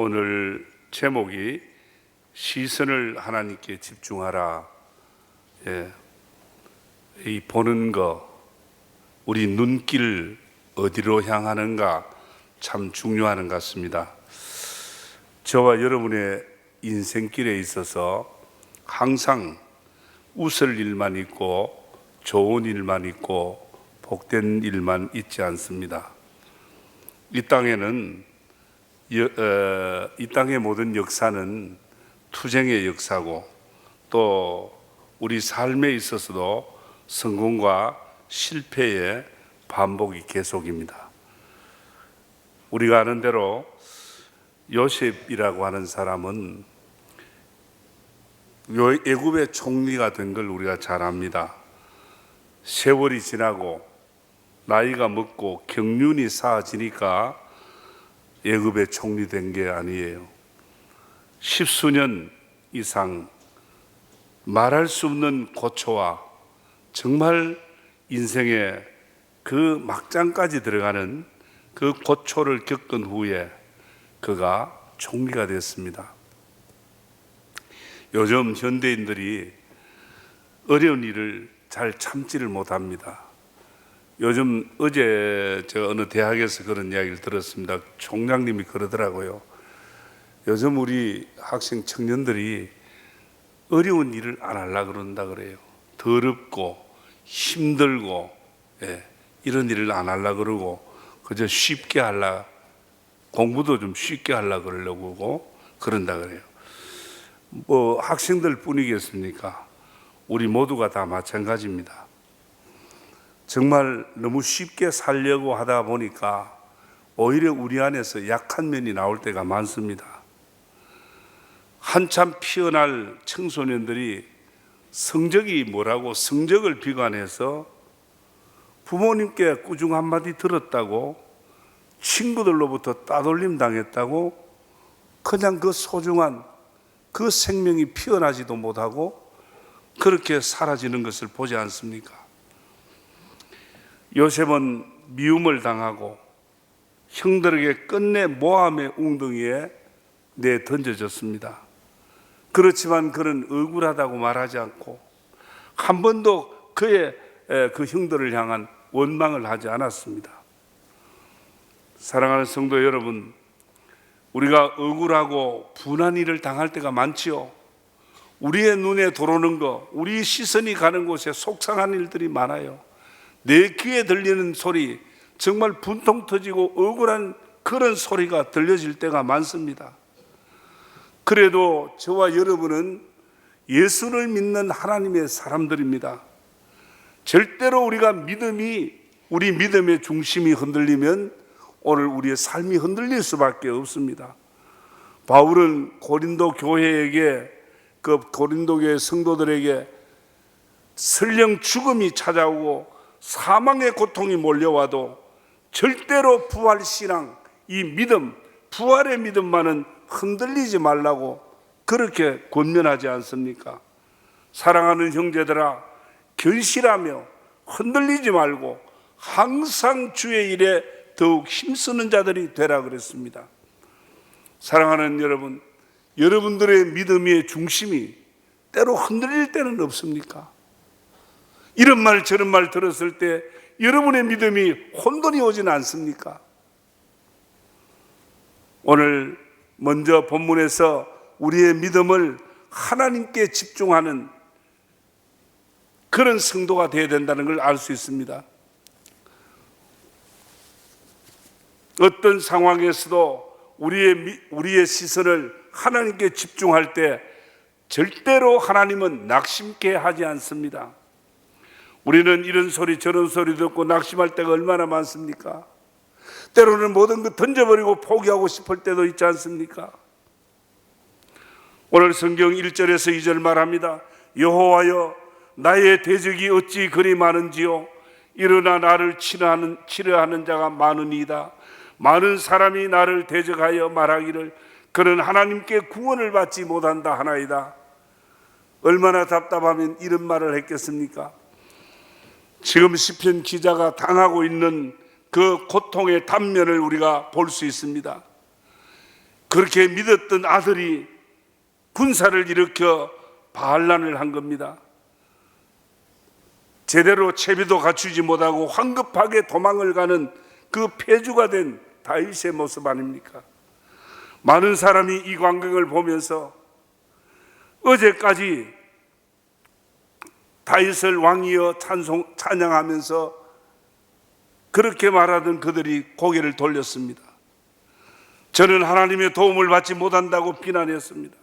오늘 제목이 시선을 하나님께 집중하라. 이 보는 거, 우리 눈길 어디로 향하는가 참 중요한 것 같습니다. 저와 여러분의 인생길에 있어서 항상 웃을 일만 있고 좋은 일만 있고 복된 일만 있지 않습니다. 이 땅에는 이 땅의 모든 역사는 투쟁의 역사고, 또 우리 삶에 있어서도 성공과 실패의 반복이 계속입니다. 우리가 아는 대로 요셉이라고 하는 사람은 애굽의 총리가 된 걸 우리가 잘 압니다. 세월이 지나고 나이가 먹고 경륜이 쌓아지니까 애굽의 총리 된 게 아니에요. 10수년 이상 말할 수 없는 고초와 정말 인생의 그 막장까지 들어가는 그 고초를 겪은 후에 그가 총리가 됐습니다. 요즘 현대인들이 어려운 일을 잘 참지를 못합니다. 요즘 어제 제가 어느 대학에서 그런 이야기를 들었습니다. 총장님이 그러더라고요. 요즘 우리 학생 청년들이 어려운 일을 안 하려고 그런다 그래요. 더럽고 힘들고 이런 일을 안 하려고 그러고 그저 쉽게 하려, 공부도 좀 쉽게 하려고 그러려고 그런다 그래요. 뭐 학생들 뿐이겠습니까? 우리 모두가 다 마찬가지입니다. 정말 너무 쉽게 살려고 하다 보니까 오히려 우리 안에서 약한 면이 나올 때가 많습니다. 한참 피어날 청소년들이 성적이 뭐라고 성적을 비관해서 부모님께 꾸중 한마디 들었다고, 친구들로부터 따돌림 당했다고 그냥 그 소중한 그 생명이 피어나지도 못하고 그렇게 사라지는 것을 보지 않습니까? 요셉은 미움을 당하고 형들에게 끝내 모함의 웅덩이에 내던져졌습니다. 그렇지만 그는 억울하다고 말하지 않고 한 번도 그의 그 형들을 향한 원망을 하지 않았습니다. 사랑하는 성도 여러분, 우리가 억울하고 분한 일을 당할 때가 많지요. 우리의 눈에 들어오는 거, 우리 시선이 가는 곳에 속상한 일들이 많아요. 내 귀에 들리는 소리, 정말 분통 터지고 억울한 그런 소리가 들려질 때가 많습니다. 그래도 저와 여러분은 예수를 믿는 하나님의 사람들입니다. 절대로 우리가 우리 믿음의 중심이 흔들리면 오늘 우리의 삶이 흔들릴 수밖에 없습니다. 바울은 고린도 교회에게, 그 고린도 교회 성도들에게 설령 죽음이 찾아오고 사망의 고통이 몰려와도 절대로 부활신앙, 이 믿음, 부활의 믿음만은 흔들리지 말라고 그렇게 권면하지 않습니까? 사랑하는 형제들아, 견실하며 흔들리지 말고 항상 주의 일에 더욱 힘쓰는 자들이 되라 그랬습니다. 사랑하는 여러분, 여러분들의 믿음의 중심이 때로 흔들릴 때는 없습니까? 이런 말 저런 말 들었을 때 여러분의 믿음이 혼돈이 오지는 않습니까? 오늘 먼저 본문에서 우리의 믿음을 하나님께 집중하는 그런 성도가 되어야 된다는 걸 알 수 있습니다. 어떤 상황에서도 우리의 시선을 하나님께 집중할 때 절대로 하나님은 낙심케 하지 않습니다. 우리는 이런 소리 저런 소리 듣고 낙심할 때가 얼마나 많습니까? 때로는 모든 것 던져버리고 포기하고 싶을 때도 있지 않습니까? 오늘 성경 1절에서 2절 말합니다. 여호와여, 나의 대적이 어찌 그리 많은지요. 일어나 나를 치려하는 자가 많으니이다. 많은 사람이 나를 대적하여 말하기를 그는 하나님께 구원을 받지 못한다 하나이다. 얼마나 답답하면 이런 말을 했겠습니까? 지금 시편 기자가 당하고 있는 그 고통의 단면을 우리가 볼 수 있습니다. 그렇게 믿었던 아들이 군사를 일으켜 반란을 한 겁니다. 제대로 채비도 갖추지 못하고 황급하게 도망을 가는 그 폐주가 된 다윗의 모습 아닙니까? 많은 사람이 이 광경을 보면서 어제까지 다윗을 왕이여 찬양하면서 그렇게 말하던 그들이 고개를 돌렸습니다. 저는 하나님의 도움을 받지 못한다고 비난했습니다.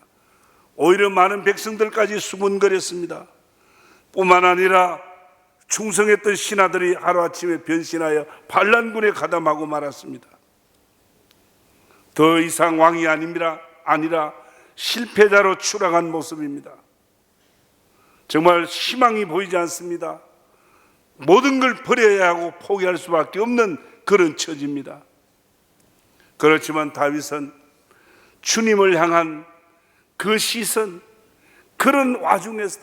오히려 많은 백성들까지 수군거렸습니다. 뿐만 아니라 충성했던 신하들이 하루아침에 변신하여 반란군에 가담하고 말았습니다. 더 이상 왕이 아니라 실패자로 추락한 모습입니다. 정말 희망이 보이지 않습니다. 모든 걸 버려야 하고 포기할 수밖에 없는 그런 처지입니다. 그렇지만 다윗은 주님을 향한 그 시선, 그런 와중에서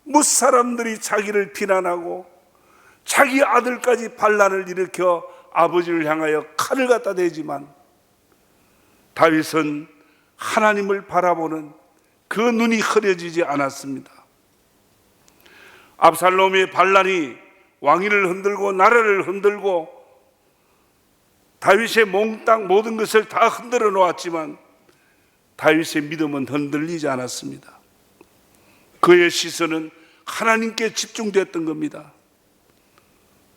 무사람들이 자기를 비난하고 자기 아들까지 반란을 일으켜 아버지를 향하여 칼을 갖다 대지만 다윗은 하나님을 바라보는 그 눈이 흐려지지 않았습니다. 압살롬의 반란이 왕위를 흔들고 나라를 흔들고 다윗의 몽땅 모든 것을 다 흔들어 놓았지만 다윗의 믿음은 흔들리지 않았습니다. 그의 시선은 하나님께 집중됐던 겁니다.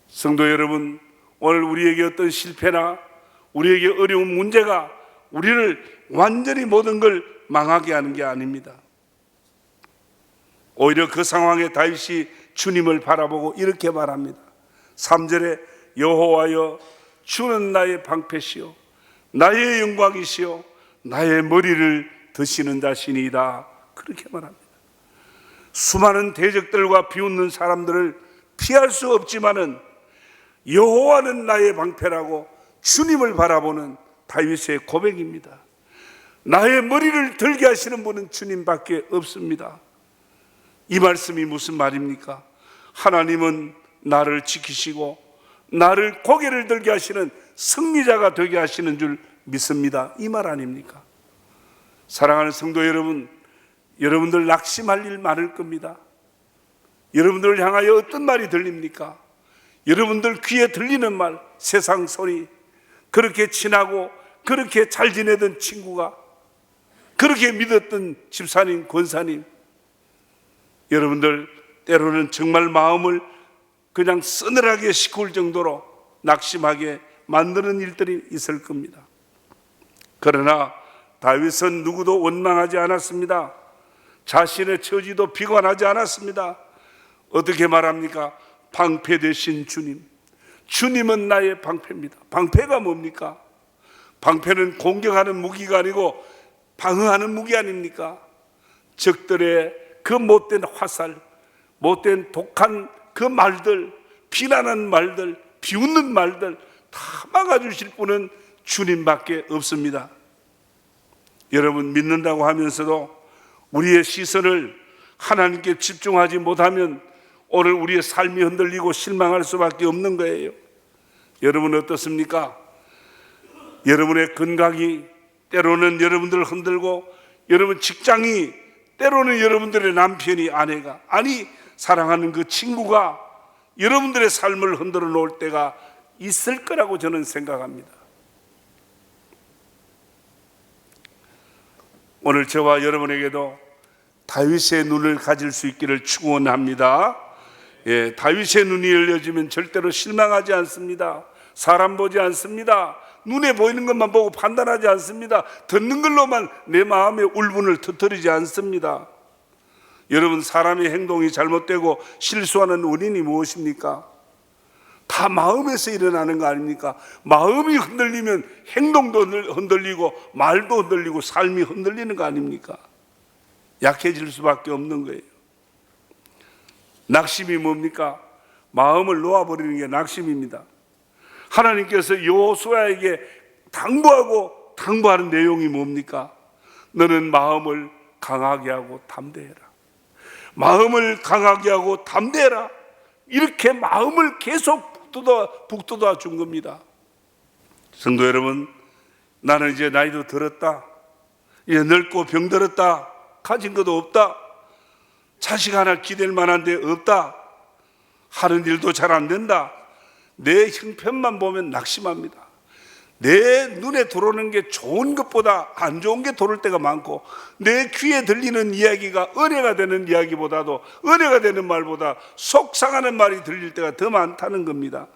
성도 여러분, 오늘 우리에게 어떤 실패나 우리에게 어려운 문제가 우리를 완전히 모든 걸 망하게 하는 게 아닙니다. 오히려 그 상황에 다윗이 주님을 바라보고 이렇게 말합니다. 3절에 여호와여 주는 나의 방패시요 나의 영광이시요 나의 머리를 드시는 자신이다. 그렇게 말합니다. 수많은 대적들과 비웃는 사람들을 피할 수 없지만은 여호와는 나의 방패라고 주님을 바라보는 다윗의 고백입니다. 나의 머리를 들게 하시는 분은 주님밖에 없습니다. 이 말씀이 무슨 말입니까? 하나님은 나를 지키시고 나를 고개를 들게 하시는 승리자가 되게 하시는 줄 믿습니다. 이 말 아닙니까? 사랑하는 성도 여러분, 여러분들 낙심할 일 많을 겁니다. 여러분들을 향하여 어떤 말이 들립니까? 여러분들 귀에 들리는 말, 세상 소리, 그렇게 친하고 그렇게 잘 지내던 친구가, 그렇게 믿었던 집사님, 권사님, 여러분들 때로는 정말 마음을 그냥 서늘하게 식을 정도로 낙심하게 만드는 일들이 있을 겁니다. 그러나 다윗은 누구도 원망하지 않았습니다. 자신의 처지도 비관하지 않았습니다. 어떻게 말합니까? 방패 되신 주님, 주님은 나의 방패입니다. 방패가 뭡니까? 방패는 공격하는 무기가 아니고 방어하는 무기 아닙니까? 적들의 그 못된 화살, 못된 독한 그 말들, 비난하는 말들, 비웃는 말들 다 막아주실 분은 주님밖에 없습니다. 여러분, 믿는다고 하면서도 우리의 시선을 하나님께 집중하지 못하면 오늘 우리의 삶이 흔들리고 실망할 수밖에 없는 거예요. 여러분 어떻습니까? 여러분의 건강이 때로는 여러분들을 흔들고, 여러분 직장이 때로는 여러분들의 남편이, 아내가, 아니 사랑하는 그 친구가 여러분들의 삶을 흔들어 놓을 때가 있을 거라고 저는 생각합니다. 오늘 저와 여러분에게도 다윗의 눈을 가질 수 있기를 축원합니다. 예, 다윗의 눈이 열려지면 절대로 실망하지 않습니다. 사람 보지 않습니다. 눈에 보이는 것만 보고 판단하지 않습니다. 듣는 걸로만 내 마음의 울분을 터뜨리지 않습니다. 여러분, 사람의 행동이 잘못되고 실수하는 원인이 무엇입니까? 다 마음에서 일어나는 거 아닙니까? 마음이 흔들리면 행동도 흔들리고 말도 흔들리고 삶이 흔들리는 거 아닙니까? 약해질 수밖에 없는 거예요. 낙심이 뭡니까? 마음을 놓아버리는 게 낙심입니다. 하나님께서 여호수아에게 당부하는 내용이 뭡니까? 너는 마음을 강하게 하고 담대해라. 마음을 강하게 하고 담대해라. 이렇게 마음을 계속 북돋아 준 겁니다. 성도 여러분, 나는 이제 나이도 들었다. 이제 늙고 병들었다, 가진 것도 없다, 자식 하나 기댈 만한 데 없다, 하는 일도 잘 안 된다. 내 형편만 보면 낙심합니다. 내 눈에 들어오는 게 좋은 것보다 안 좋은 게 들어올 때가 많고, 내 귀에 들리는 이야기가 은혜가 되는 이야기보다도, 은혜가 되는 말보다 속상하는 말이 들릴 때가 더 많다는 겁니다.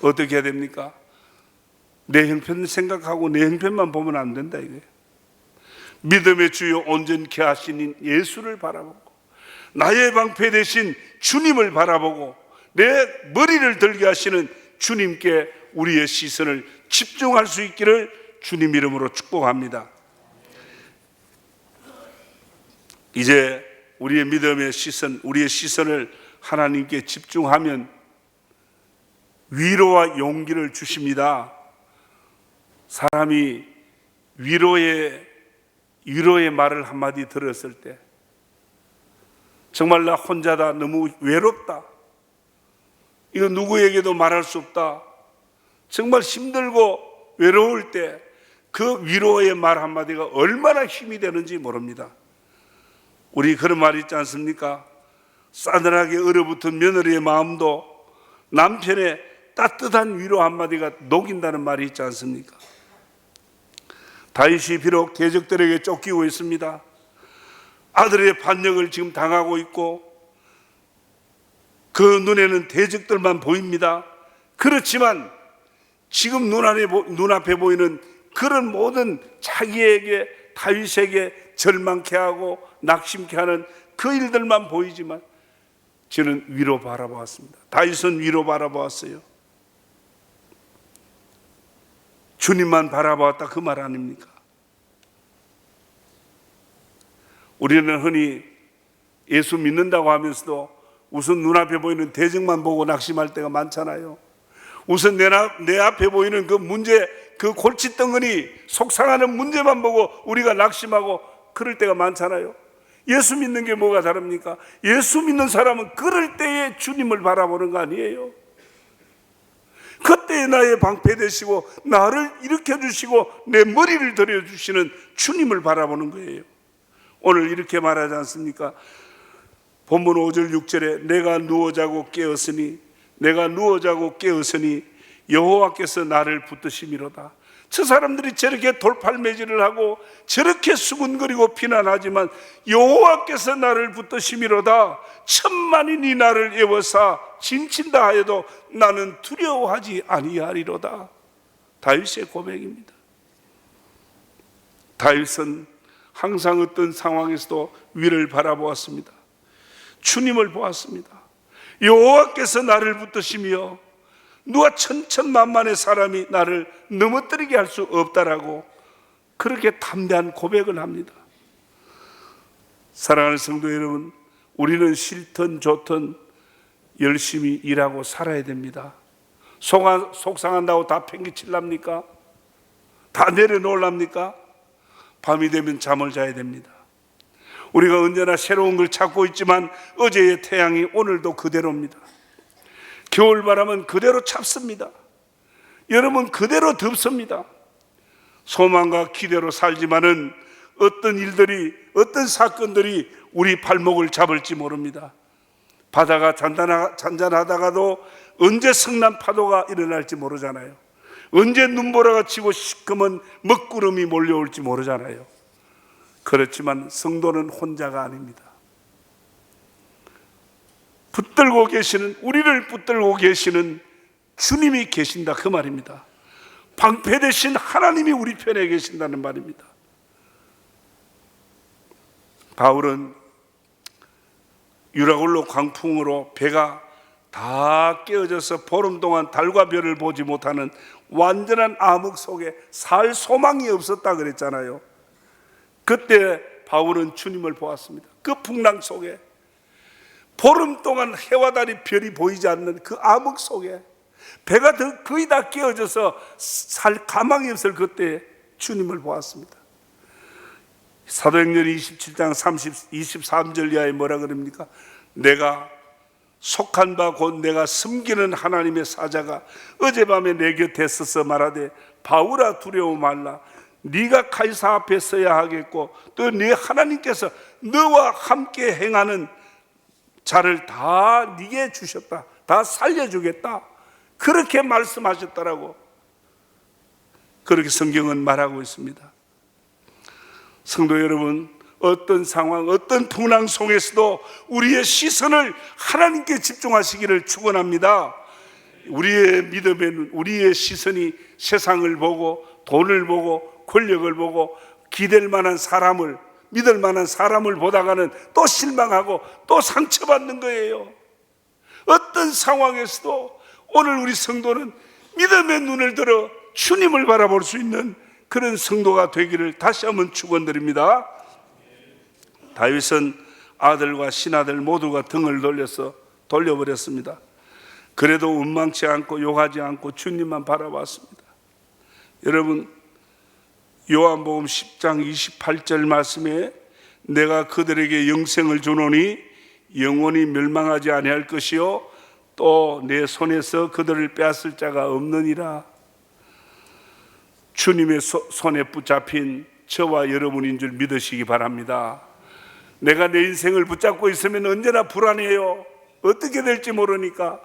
어떻게 해야 됩니까? 내 형편 생각하고 내 형편만 보면 안 된다 이거예요. 믿음의 주요 온전케 하시는 예수를 바라보고, 나의 방패 되신 주님을 바라보고, 내 머리를 들게 하시는 주님께 우리의 시선을 집중할 수 있기를 주님 이름으로 축복합니다. 이제 우리의 믿음의 시선, 우리의 시선을 하나님께 집중하면 위로와 용기를 주십니다. 사람이 위로의 말을 한마디 들었을 때, 정말 나 혼자다, 너무 외롭다, 이거 누구에게도 말할 수 없다, 정말 힘들고 외로울 때 그 위로의 말 한마디가 얼마나 힘이 되는지 모릅니다. 우리 그런 말 있지 않습니까? 싸늘하게 얼어붙은 며느리의 마음도 남편의 따뜻한 위로 한마디가 녹인다는 말이 있지 않습니까? 다윗이 비록 대적들에게 쫓기고 있습니다. 아들의 반역을 지금 당하고 있고 그 눈에는 대적들만 보입니다. 그렇지만 지금 눈앞에 보이는 그런 모든 자기에게, 다윗에게 절망케 하고 낙심케 하는 그 일들만 보이지만 저는 위로 바라보았습니다. 다윗은 위로 바라보았어요. 주님만 바라보았다, 그 말 아닙니까? 우리는 흔히 예수 믿는다고 하면서도 우선 눈앞에 보이는 대적만 보고 낙심할 때가 많잖아요. 우선 내 앞에 보이는 그 문제, 그 골칫덩어리, 속상하는 문제만 보고 우리가 낙심하고 그럴 때가 많잖아요. 예수 믿는 게 뭐가 다릅니까? 예수 믿는 사람은 그럴 때에 주님을 바라보는 거 아니에요? 그때 나의 방패 되시고 나를 일으켜 주시고 내 머리를 들여 주시는 주님을 바라보는 거예요. 오늘 이렇게 말하지 않습니까? 본문 5절 6절에 내가 누워 자고 깨었으니 여호와께서 나를 붙드심이로다. 저 사람들이 저렇게 돌팔매질을 하고 저렇게 수군거리고 비난하지만 여호와께서 나를 붙드심이로다. 천만인이 나를 애워싸 진친다 하여도 나는 두려워하지 아니하리로다. 다윗의 고백입니다. 다윗은 항상 어떤 상황에서도 위를 바라보았습니다. 주님을 보았습니다. 여호와께서 나를 붙드시며 누가 천천만만의 사람이 나를 넘어뜨리게 할 수 없다라고 그렇게 담대한 고백을 합니다. 사랑하는 성도 여러분, 우리는 싫든 좋든 열심히 일하고 살아야 됩니다. 속상한다고 다 팽개칠랍니까? 다 내려놓으랍니까? 밤이 되면 잠을 자야 됩니다. 우리가 언제나 새로운 걸 찾고 있지만 어제의 태양이 오늘도 그대로입니다. 겨울바람은 그대로 찹습니다. 여름은 그대로 덥습니다. 소망과 기대로 살지만은 어떤 일들이, 어떤 사건들이 우리 발목을 잡을지 모릅니다. 바다가 잔잔하다가도 언제 성난 파도가 일어날지 모르잖아요. 언제 눈보라가 치고 시커먼 먹구름이 몰려올지 모르잖아요. 그렇지만 성도는 혼자가 아닙니다. 우리를 붙들고 계시는 주님이 계신다, 그 말입니다. 방패 되신 하나님이 우리 편에 계신다는 말입니다. 바울은 유라굴로 광풍으로 배가 다 깨어져서 보름 동안 달과 별을 보지 못하는 완전한 암흑 속에 살 소망이 없었다 그랬잖아요. 그때 바울은 주님을 보았습니다. 그 풍랑 속에, 보름 동안 해와 달이 별이 보이지 않는 그 암흑 속에 배가 거의 다 깨어져서 살 가망이 없을 그때 주님을 보았습니다. 사도행전 27장 23절 이하에 뭐라 그럽니까? 내가 속한 바 곧 내가 섬기는 하나님의 사자가 어젯밤에 내 곁에 서서 말하되 바울아 두려워 말라. 네가 카이사 앞에 서야 하겠고 또 네 하나님께서 너와 함께 행하는 자를 다 네게 주셨다. 다 살려주겠다. 그렇게 말씀하셨더라고. 그렇게 성경은 말하고 있습니다. 성도 여러분, 어떤 상황, 어떤 풍랑 속에서도 우리의 시선을 하나님께 집중하시기를 축원합니다. 우리의 믿음의 눈, 우리의 시선이 세상을 보고 돈을 보고 권력을 보고 기댈 만한 사람을, 믿을 만한 사람을 보다가는 또 실망하고 또 상처받는 거예요. 어떤 상황에서도 오늘 우리 성도는 믿음의 눈을 들어 주님을 바라볼 수 있는 그런 성도가 되기를 다시 한번 축원드립니다. 다윗은 아들과 신하들 모두가 등을 돌려버렸습니다. 그래도 원망치 않고 욕하지 않고 주님만 바라봤습니다. 여러분, 요한복음 10장 28절 말씀에 내가 그들에게 영생을 주노니 영원히 멸망하지 아니할 것이요 또 내 손에서 그들을 빼앗을 자가 없느니라. 주님의 손에 붙잡힌 저와 여러분인 줄 믿으시기 바랍니다. 내가 내 인생을 붙잡고 있으면 언제나 불안해요. 어떻게 될지 모르니까.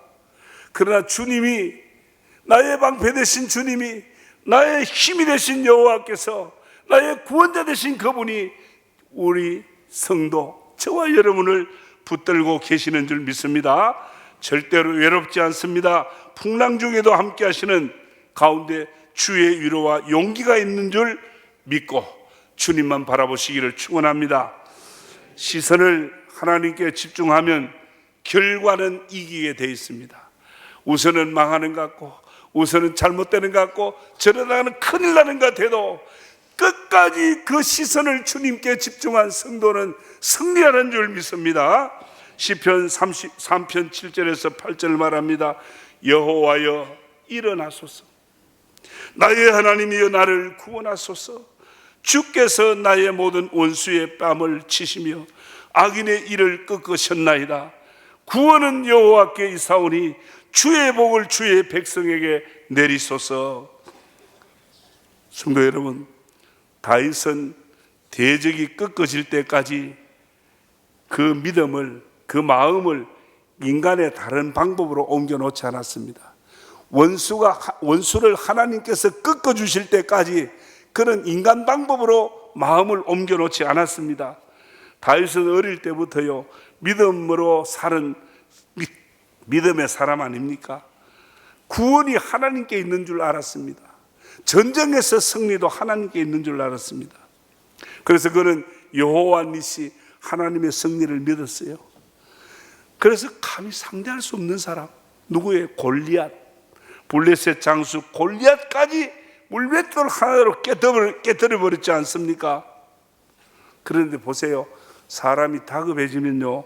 그러나 주님이, 나의 방패 되신 주님이, 나의 힘이 되신 여호와께서, 나의 구원자 되신 그분이 우리 성도, 저와 여러분을 붙들고 계시는 줄 믿습니다. 절대로 외롭지 않습니다. 풍랑 중에도 함께 하시는 가운데 주의 위로와 용기가 있는 줄 믿고 주님만 바라보시기를 축원합니다. 시선을 하나님께 집중하면 결과는 이기게 돼 있습니다. 우선은 망하는 것 같고, 우선은 잘못되는 것 같고, 저러다가는 큰일 나는 것 같아도 끝까지 그 시선을 주님께 집중한 성도는 승리하는 줄 믿습니다. 시편 33편 7절에서 8절 말합니다. 여호와여 일어나소서, 나의 하나님이여 나를 구원하소서. 주께서 나의 모든 원수의 뺨을 치시며 악인의 일을 꺾으셨나이다. 구원은 여호와께 있사오니 주의 복을 주의 백성에게 내리소서. 성도 여러분, 다윗은 대적이 꺾어질 때까지 그 믿음을, 그 마음을 인간의 다른 방법으로 옮겨놓지 않았습니다. 원수를 하나님께서 꺾어주실 때까지 그런 인간 방법으로 마음을 옮겨놓지 않았습니다. 다윗은 어릴 때부터요, 믿음으로 사는 믿음의 사람 아닙니까? 구원이 하나님께 있는 줄 알았습니다. 전쟁에서 승리도 하나님께 있는 줄 알았습니다. 그래서 그는 여호와 니시, 하나님의 승리를 믿었어요. 그래서 감히 상대할 수 없는 사람, 누구의? 골리앗, 블레셋 장수 골리앗까지 물맷돌 하나로 깨뜨려 버렸지 않습니까? 그런데 보세요, 사람이 다급해지면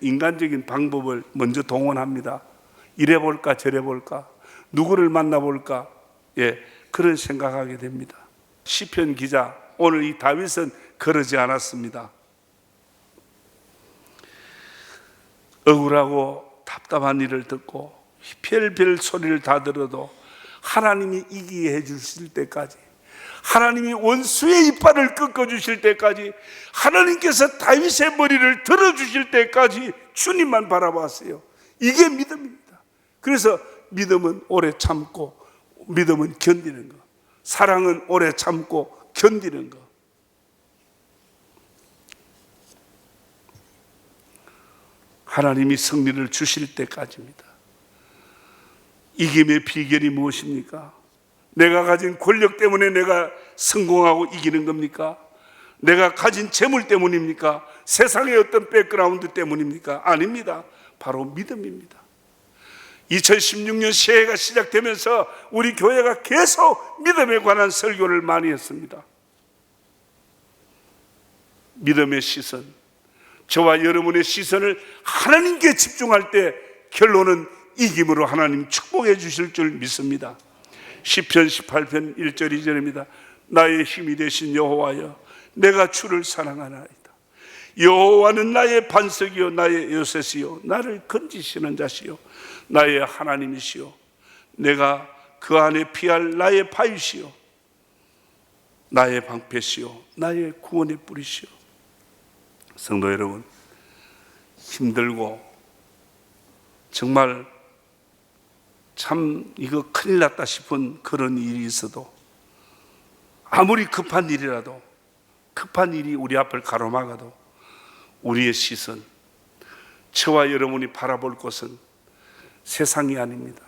인간적인 방법을 먼저 동원합니다. 이래 볼까 저래 볼까, 누구를 만나볼까, 그런 생각하게 됩니다. 시편 기자, 오늘 이 다윗은 그러지 않았습니다. 억울하고 답답한 일을 듣고 별별 소리를 다 들어도 하나님이 이기게 해주실 때까지, 하나님이 원수의 이빨을 꺾어주실 때까지, 하나님께서 다윗의 머리를 들어주실 때까지 주님만 바라봤어요. 이게 믿음입니다. 그래서 믿음은 오래 참고, 믿음은 견디는 거, 사랑은 오래 참고 견디는 거. 하나님이 승리를 주실 때까지입니다. 이김의 비결이 무엇입니까? 내가 가진 권력 때문에 내가 성공하고 이기는 겁니까? 내가 가진 재물 때문입니까? 세상의 어떤 백그라운드 때문입니까? 아닙니다. 바로 믿음입니다. 2016년 새해가 시작되면서 우리 교회가 계속 믿음에 관한 설교를 많이 했습니다. 믿음의 시선, 저와 여러분의 시선을 하나님께 집중할 때 결론은 이김으로 하나님 축복해 주실 줄 믿습니다. 시편 18편 1절 2절입니다. 나의 힘이 되신 여호와여, 내가 주를 사랑하나이다. 여호와는 나의 반석이요 나의 요새시요 나를 건지시는 자시요 나의 하나님이시요 내가 그 안에 피할 나의 바위시요. 나의 방패시요 나의 구원의 뿌리시요. 성도 여러분, 힘들고 정말 참 이거 큰일 났다 싶은 그런 일이 있어도, 아무리 급한 일이라도, 급한 일이 우리 앞을 가로막아도 우리의 시선, 저와 여러분이 바라볼 것은 세상이 아닙니다.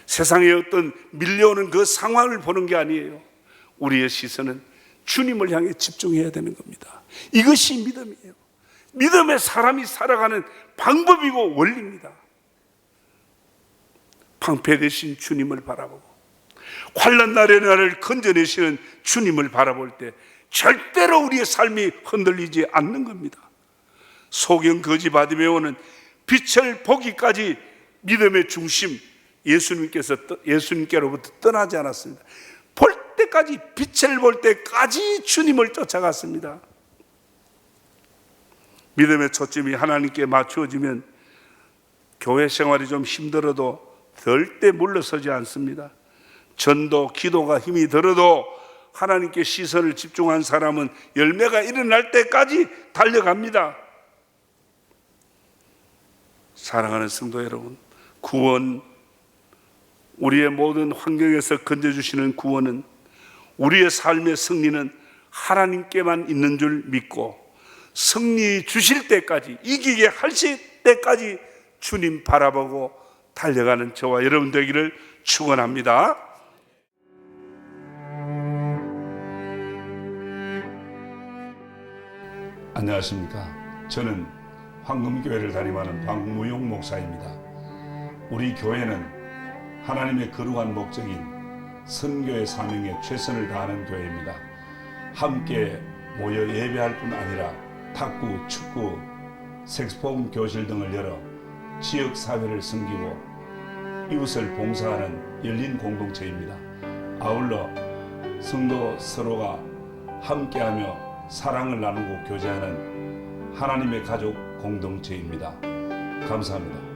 세상에 어떤 밀려오는 그 상황을 보는 게 아니에요. 우리의 시선은 주님을 향해 집중해야 되는 겁니다. 이것이 믿음이에요. 믿음의 사람이 살아가는 방법이고 원리입니다. 방패 되신 주님을 바라보고 환난 날에 나를 건져내시는 주님을 바라볼 때 절대로 우리의 삶이 흔들리지 않는 겁니다. 소경 거지 바디메오는 빛을 보기까지 믿음의 중심 예수님께로부터 떠나지 않았습니다. 볼 때까지, 빛을 볼 때까지 주님을 쫓아갔습니다. 믿음의 초점이 하나님께 맞추어지면 교회 생활이 좀 힘들어도 절대 물러서지 않습니다. 전도, 기도가 힘이 들어도 하나님께 시선을 집중한 사람은 열매가 일어날 때까지 달려갑니다. 사랑하는 성도 여러분, 구원, 우리의 모든 환경에서 건져주시는 구원은, 우리의 삶의 승리는 하나님께만 있는 줄 믿고 승리 주실 때까지, 이기게 하실 때까지 주님 바라보고 달려가는 저와 여러분 되기를 축원합니다. 안녕하십니까. 저는 황금교회를 담임하는 박무용 목사입니다. 우리 교회는 하나님의 거룩한 목적인 선교의 사명에 최선을 다하는 교회입니다. 함께 모여 예배할 뿐 아니라 탁구, 축구, 색소폰 교실 등을 열어 지역사회를 섬기고 이웃을 봉사하는 열린 공동체입니다. 아울러 성도 서로가 함께하며 사랑을 나누고 교제하는 하나님의 가족 공동체입니다. 감사합니다.